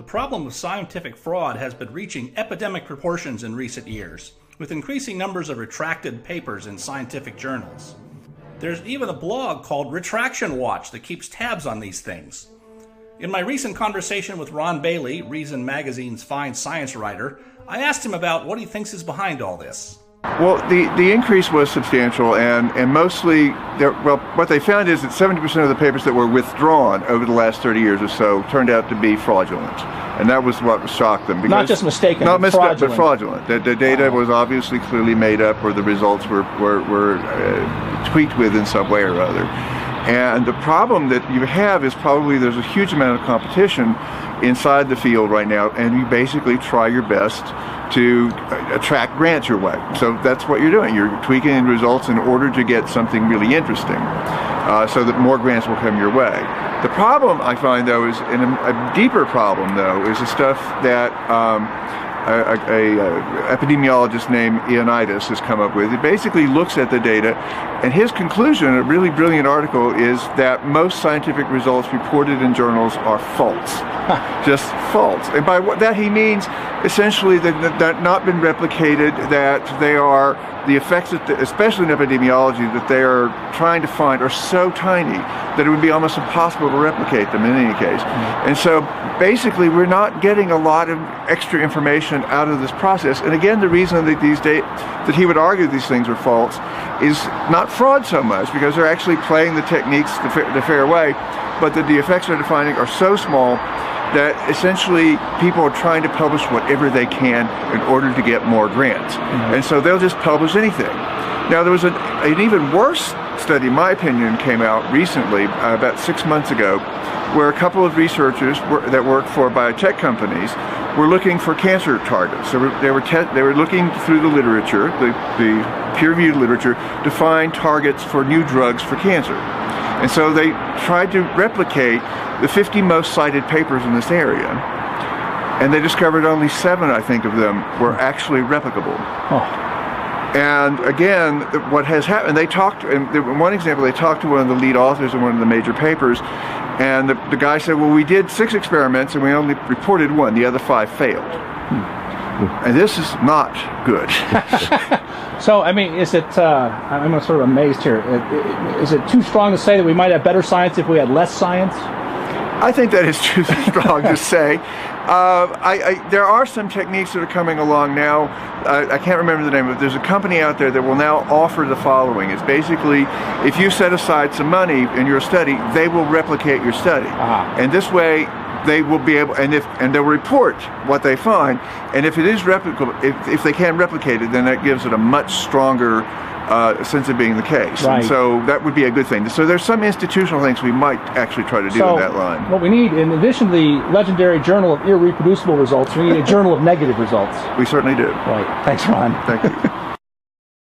problem of scientific fraud has been reaching epidemic proportions in recent years, with increasing numbers of retracted papers in scientific journals. There's even a blog called Retraction Watch that keeps tabs on these things. In my recent conversation with Ron Bailey, Reason Magazine's fine science writer, I asked him about what he thinks is behind all this. Well, the increase was substantial, and mostly, what they found is that 70% of the papers that were withdrawn over the last 30 years or so turned out to be fraudulent. And that was what shocked them. Not just mistaken, but fraudulent. The data was obviously clearly made up, or the results were tweaked with in some way or other. And the problem that you have is probably there's a huge amount of competition inside the field right now, and you basically try your best to attract grants your way. So that's what you're doing. You're tweaking the results in order to get something really interesting, so that more grants will come your way. The problem I find, though, is a deeper problem, though, is the stuff that a epidemiologist named Ioannidis has come up with. It basically looks at the data, and his conclusion, a really brilliant article, is that most scientific results reported in journals are false. Just false. And by what that he means, essentially, that they've not been replicated, that they are, the effects, especially in epidemiology, that they are trying to find are so tiny that it would be almost impossible to replicate them in any case. And so basically we're not getting a lot of extra information out of this process. And again, the reason that that he would argue these things are false is not fraud so much, because they're actually playing the techniques the fair way, but that the effects they're finding are so small that essentially people are trying to publish whatever they can in order to get more grants. And so they'll just publish anything. Now, there was an even worse study, in my opinion, came out recently, about 6 months ago, where a couple of researchers that work for biotech companies were looking for cancer targets. They were looking through the literature, the peer-reviewed literature, to find targets for new drugs for cancer. And so they tried to replicate the 50 most cited papers in this area, and they discovered only 7, I think, of them were actually replicable. And again, what has happened, they talked, in one example, they talked to one of the lead authors of one of the major papers, and the guy said, well, we did 6 experiments and we only reported 1, the other 5 failed. And this is not good. So, I mean, is it, I'm sort of amazed here, is it too strong to say that we might have better science if we had less science? I think that is too strong to say. There are some techniques that are coming along now. I can't remember the name of it. There's a company out there that will now offer the following. It's basically, if you set aside some money in your study, they will replicate your study. And this way, they will be able, and they'll report what they find. And if it is replicable, if they can replicate it, then that gives it a much stronger sense of being the case. Right. And so that would be a good thing. So there's some institutional things we might actually try to do in that line. What we need, in addition to the legendary Journal of Irreproducible Results, we need a Journal of Negative Results. We certainly do. Right. Thanks, Ron. Thank you.